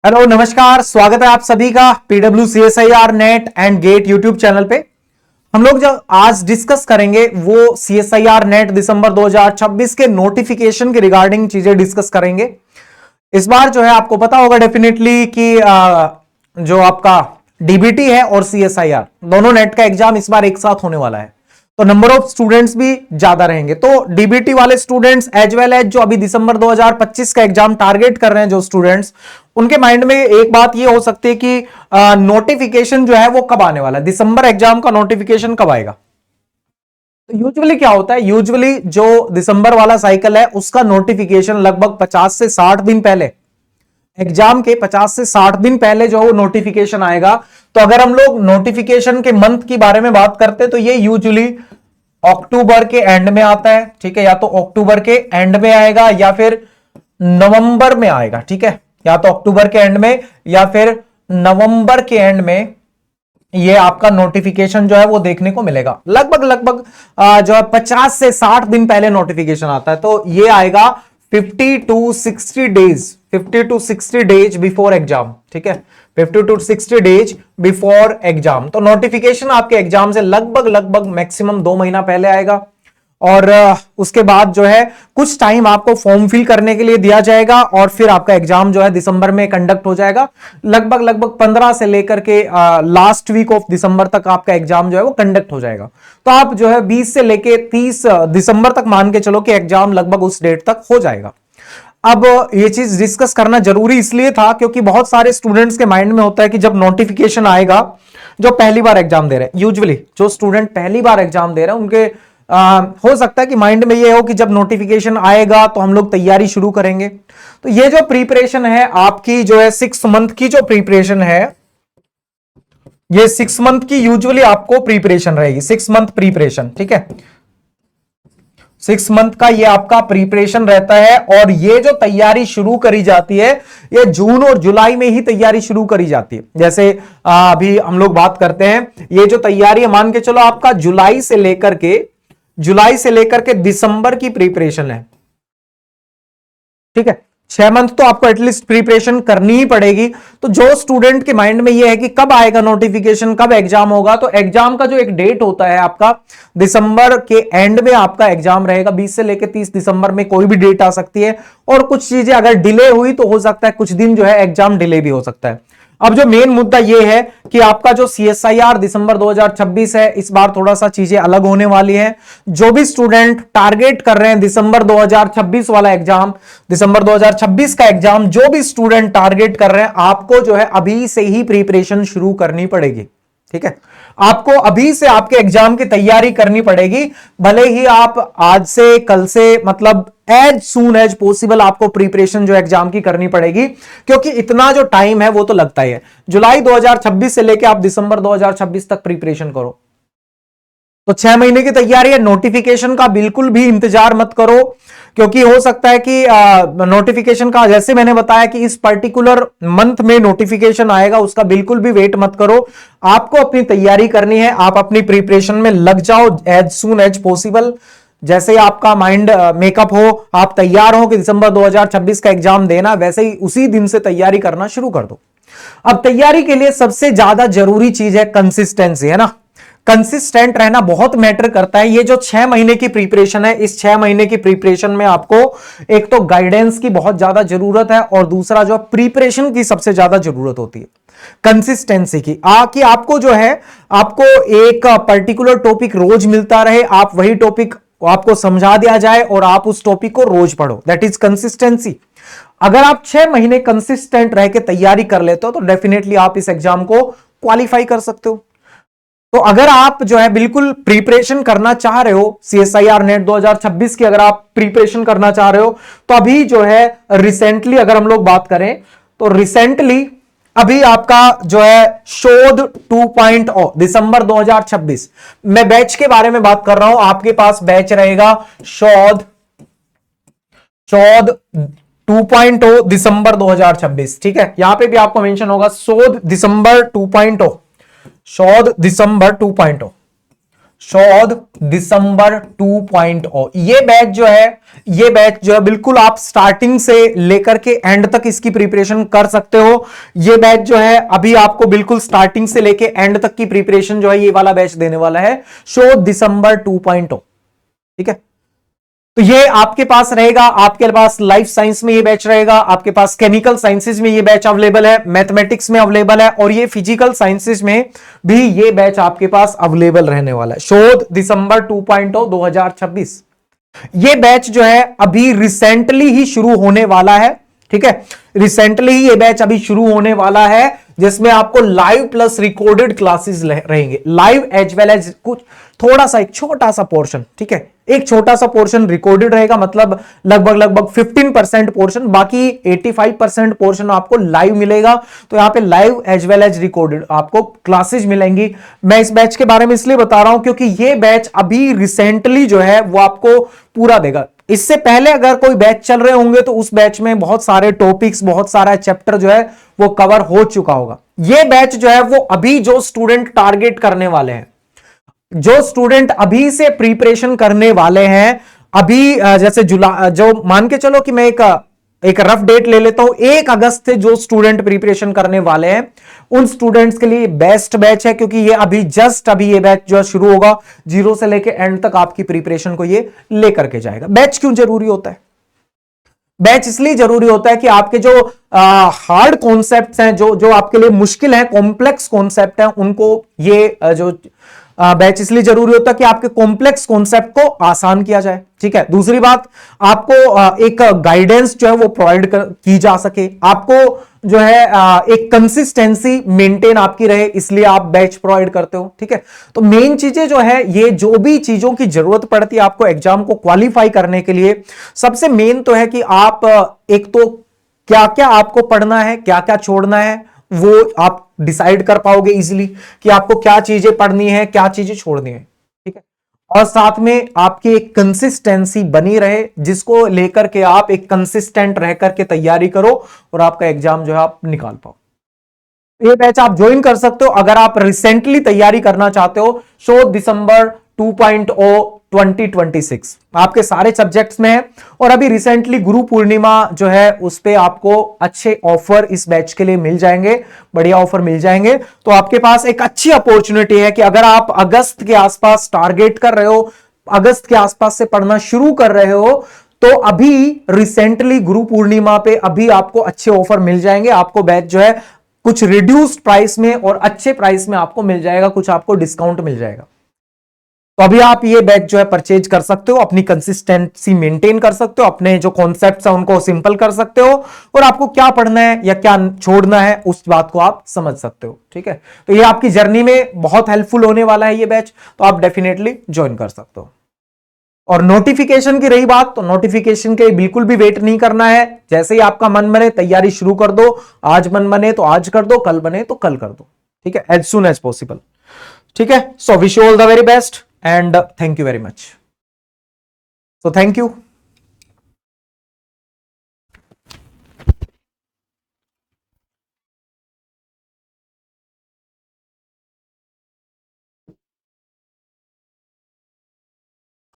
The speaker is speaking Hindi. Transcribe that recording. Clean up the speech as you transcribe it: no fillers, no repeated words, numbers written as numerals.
हेलो नमस्कार, स्वागत है आप सभी का PWCSIR net and get YouTube channel पे। हम लोग जो आज डिस्कस करेंगे वो CSIR नेट दिसंबर 2026 के नोटिफिकेशन के रिगार्डिंग चीजें डिस्कस करेंगे। इस बार जो है आपको पता होगा डेफिनेटली कि जो आपका DBT है और CSIR दोनों नेट का एग्जाम इस बार एक साथ होने वाला है, तो नंबर ऑफ स्टूडेंट्स भी ज्यादा रहेंगे। तो DBT वाले स्टूडेंट्स एज वेल एज जो अभी दिसंबर 2025 का एग्जाम टारगेट कर रहे हैं जो स्टूडेंट्स, उनके माइंड में एक बात ये हो सकती है कि नोटिफिकेशन जो है वो कब आने वाला है, दिसंबर एग्जाम का नोटिफिकेशन कब आएगा। तो यूजुअली क्या होता है, यूजुअली जो दिसंबर वाला साइकिल है उसका नोटिफिकेशन लगभग 50 से 60 दिन पहले, एग्जाम के 50 से 60 दिन पहले जो नोटिफिकेशन आएगा। तो अगर हम लोग नोटिफिकेशन के मंथ की बारे में बात करते हैं तो ये यूजुअली अक्टूबर के एंड में आता है, ठीक है, या तो अक्टूबर के एंड में आएगा या फिर नवंबर में आएगा, ठीक है, या तो अक्टूबर के एंड में या फिर नवंबर के एंड में ये आपका नोटिफिकेशन जो है वो देखने को मिलेगा। लगभग जो है 50 से 60 दिन पहले नोटिफिकेशन आता है, तो ये आएगा 50 टू 60 डेज बिफोर एग्जाम, ठीक है, 50 टू 60 डेज बिफोर एग्जाम। तो नोटिफिकेशन आपके एग्जाम से लगभग मैक्सिमम 2 महीना पहले आएगा और उसके बाद जो है कुछ टाइम आपको फॉर्म फिल करने के लिए दिया जाएगा और फिर आपका एग्जाम जो है दिसंबर में कंडक्ट हो जाएगा। लगभग 15 से लेकर के लास्ट वीक ऑफ दिसंबर तक आपका एग्जाम जो है वो कंडक्ट हो जाएगा। तो आप जो है 20 से लेके 30 दिसंबर तक मान के चलो कि एग्जाम लगभग उस डेट तक हो जाएगा। अब ये चीज डिस्कस करना जरूरी इसलिए था क्योंकि बहुत सारे स्टूडेंट्स के माइंड में होता है कि जब नोटिफिकेशन आएगा, जो पहली बार एग्जाम दे रहे हैं, यूजुअली जो स्टूडेंट पहली बार एग्जाम दे रहे हैं उनके हो सकता है कि माइंड में ये हो कि जब नोटिफिकेशन आएगा तो हम लोग तैयारी शुरू करेंगे। तो ये जो प्रिपरेशन है आपकी जो है 6 मंथ की जो प्रिपरेशन है, ये 6 मंथ की यूजुअली आपको प्रिपरेशन रहेगी, 6 मंथ प्रिपरेशन, ठीक है, 6 मंथ का ये आपका प्रिपरेशन रहता है। और ये जो तैयारी शुरू करी जाती है ये जून और जुलाई में ही तैयारी शुरू करी जाती है। जैसे अभी हम लोग बात करते हैं, ये जो तैयारी है मान के चलो आपका जुलाई से लेकर के दिसंबर की प्रिपरेशन है, ठीक है, 6 मंथ तो आपको एटलीस्ट प्रिपरेशन करनी ही पड़ेगी। तो जो स्टूडेंट के माइंड में ये है कि कब आएगा नोटिफिकेशन, कब एग्जाम होगा, तो एग्जाम का जो एक डेट होता है आपका दिसंबर के एंड में आपका एग्जाम रहेगा। 20 से लेकर 30 दिसंबर में कोई भी डेट आ सकती है और कुछ चीजें अगर डिले हुई तो हो सकता है कुछ दिन जो है एग्जाम डिले भी हो सकता है। अब जो मेन मुद्दा यह है कि आपका जो CSIR दिसंबर 2026 है, इस बार थोड़ा सा चीजें अलग होने वाली है। जो भी स्टूडेंट टारगेट कर रहे हैं दिसंबर 2026 वाला एग्जाम, दिसंबर 2026 का एग्जाम, जो भी स्टूडेंट टारगेट कर रहे हैं, आपको जो है अभी से ही प्रिपरेशन शुरू करनी पड़ेगी, ठीक है, आपको अभी से आपके एग्जाम की तैयारी करनी पड़ेगी। भले ही आप आज से कल से, मतलब एज सून एज पॉसिबल आपको प्रिपरेशन जो एग्जाम की करनी पड़ेगी, क्योंकि इतना जो टाइम है वो तो लगता ही है। जुलाई 2026 से लेके आप दिसंबर 2026 तक प्रिपरेशन करो, तो 6 महीने की तैयारी है। नोटिफिकेशन का बिल्कुल भी इंतजार मत करो, क्योंकि हो सकता है कि नोटिफिकेशन का, जैसे मैंने बताया कि इस पर्टिकुलर मंथ में नोटिफिकेशन आएगा, उसका बिल्कुल भी वेट मत करो। आपको अपनी तैयारी करनी है, आप अपनी प्रिपरेशन में लग जाओ एज सून एज पॉसिबल। जैसे ही आपका माइंड मेकअप हो, आप तैयार हो कि दिसंबर 2026 का एग्जाम देना, वैसे ही उसी दिन से तैयारी करना शुरू कर दो। अब तैयारी के लिए सबसे ज्यादा जरूरी चीज है कंसिस्टेंसी, है ना। कंसिस्टेंट रहना बहुत मैटर करता है। ये जो 6 महीने की प्रिपरेशन है, इस 6 महीने की प्रिपरेशन में आपको एक तो गाइडेंस की बहुत ज्यादा जरूरत है और दूसरा जो प्रिपरेशन की सबसे ज्यादा जरूरत होती है कंसिस्टेंसी की। कि आपको जो है, आपको एक पर्टिकुलर टॉपिक रोज मिलता रहे, आप वही टॉपिक आपको समझा दिया जाए और आप उस टॉपिक को रोज पढ़ो, दैट इज कंसिस्टेंसी। अगर आप 6 महीने कंसिस्टेंट रह के तैयारी कर लेते हो तो डेफिनेटली आप इस एग्जाम को क्वालिफाई कर सकते हो। तो अगर आप जो है बिल्कुल प्रिपरेशन करना चाह रहे हो, CSIR नेट 2026 की अगर आप प्रिपरेशन करना चाह रहे हो, तो अभी जो है रिसेंटली अगर हम लोग बात करें तो रिसेंटली अभी आपका जो है शोध 2.0 दिसंबर 2026, मैं बैच के बारे में बात कर रहा हूं, आपके पास बैच रहेगा शोध 2.0 दिसंबर 2026, ठीक है, यहां पे भी आपको मेंशन होगा शोध दिसंबर 2.0, शोध दिसंबर 2.0, शोध दिसंबर 2.0। ये बैच जो है बिल्कुल आप स्टार्टिंग से लेकर के एंड तक इसकी प्रिपरेशन कर सकते हो। ये बैच जो है अभी आपको बिल्कुल स्टार्टिंग से लेके एंड तक की प्रिपरेशन जो है ये वाला बैच देने वाला है, शोध दिसंबर 2.0। ठीक है, तो ये आपके पास रहेगा, आपके पास लाइफ साइंस में ये बैच रहेगा, आपके पास केमिकल साइंसेज में ये बैच अवेलेबल है, मैथमेटिक्स में अवेलेबल है, और ये फिजिकल साइंसेज में भी ये बैच आपके पास अवेलेबल रहने वाला है। शोध दिसंबर 2.0 2026। ये बैच जो है अभी रिसेंटली ही शुरू होने वाला है। ठीक है, रिसेंटली ही ये बैच अभी शुरू होने वाला है, जिसमें आपको लाइव प्लस रिकॉर्डेड क्लासेस रहेंगे, लाइव एज वेल एज कुछ थोड़ा सा एक छोटा सा पोर्शन। ठीक है, एक छोटा सा पोर्शन रिकॉर्डेड रहेगा, मतलब लगभग 15% पोर्शन, बाकी 85% पोर्शन आपको लाइव मिलेगा। तो यहां पे live as well as recorded आपको क्लासेस मिलेंगी। मैं इस बैच के बारे में इसलिए बता रहा हूं क्योंकि ये बैच अभी रिसेंटली जो है वो आपको पूरा देगा। इससे पहले अगर कोई बैच चल रहे होंगे तो उस बैच में बहुत सारे टॉपिक्स, बहुत सारा चैप्टर जो है वो कवर हो चुका होगा। ये बैच जो है वो अभी जो स्टूडेंट टारगेट करने वाले हैं, जो स्टूडेंट अभी से प्रिपरेशन करने वाले हैं, अभी जैसे जुलाई, जो मान के चलो कि मैं एक रफ डेट ले लेता हूं, 1 अगस्त से जो स्टूडेंट प्रिपरेशन करने वाले हैं उन स्टूडेंट्स के लिए बेस्ट बैच है, क्योंकि ये अभी ये बैच जो शुरू होगा, 0 से लेके एंड तक आपकी प्रिपरेशन को ये लेकर के जाएगा। बैच क्यों जरूरी होता है? बैच इसलिए जरूरी होता है कि आपके जो हार्ड कॉन्सेप्ट्स हैं, जो आपके लिए मुश्किल है, कॉम्प्लेक्स कॉन्सेप्ट हैं, उनको ये जो बैच इसलिए जरूरी होता है कि आपके कॉम्प्लेक्स कॉन्सेप्ट को आसान किया जाए। ठीक है, दूसरी बात, आपको एक गाइडेंस जो है वो प्रोवाइड की जा सके, आपको जो है एक कंसिस्टेंसी मेंटेन आपकी रहे, इसलिए आप बैच प्रोवाइड करते हो। ठीक है, तो मेन चीजें जो है, ये जो भी चीजों की जरूरत पड़ती है आपको एग्जाम को क्वालिफाई करने के लिए, सबसे मेन तो है कि आप एक तो क्या क्या आपको पढ़ना है, क्या क्या छोड़ना है, वो आप डिसाइड कर पाओगे इजीली कि आपको क्या चीजें पढ़नी है, क्या चीजें छोड़नी है। ठीक है, और साथ में आपकी एक कंसिस्टेंसी बनी रहे, जिसको लेकर के आप एक कंसिस्टेंट रह करके तैयारी करो और आपका एग्जाम जो है आप निकाल पाओ। ये बैच आप ज्वाइन कर सकते हो अगर आप रिसेंटली तैयारी करना चाहते हो। शोध दिसंबर 2.0 2026 आपके सारे सब्जेक्ट्स में है, और अभी रिसेंटली गुरु पूर्णिमा जो है उस पे आपको अच्छे ऑफर इस बैच के लिए मिल जाएंगे, बढ़िया ऑफर मिल जाएंगे। तो आपके पास एक अच्छी अपॉर्चुनिटी है कि अगर आप अगस्त के आसपास टारगेट कर रहे हो, अगस्त के आसपास से पढ़ना शुरू कर रहे हो, तो अभी रिसेंटली गुरु पूर्णिमा पे अभी आपको अच्छे ऑफर मिल जाएंगे। आपको बैच जो है कुछ रिड्यूस्ड प्राइस में और अच्छे प्राइस में आपको मिल जाएगा, कुछ आपको डिस्काउंट मिल जाएगा। तो अभी आप ये बैच जो है परचेज कर सकते हो, अपनी कंसिस्टेंसी मेंटेन कर सकते हो, अपने जो कॉन्सेप्ट्स हैं उनको सिंपल कर सकते हो, और आपको क्या पढ़ना है या क्या छोड़ना है उस बात को आप समझ सकते हो। ठीक है, तो ये आपकी जर्नी में बहुत हेल्पफुल होने वाला है ये बैच, तो आप डेफिनेटली ज्वाइन कर सकते हो। और नोटिफिकेशन की रही बात, तो नोटिफिकेशन के बिल्कुल भी वेट नहीं करना है, जैसे ही आपका मन बने तैयारी शुरू कर दो, आज मन बने तो आज कर दो, कल बने तो कल कर दो। ठीक है, एज सुन एज पॉसिबल। ठीक है, so wish you all the very best and thank you very much. So thank you.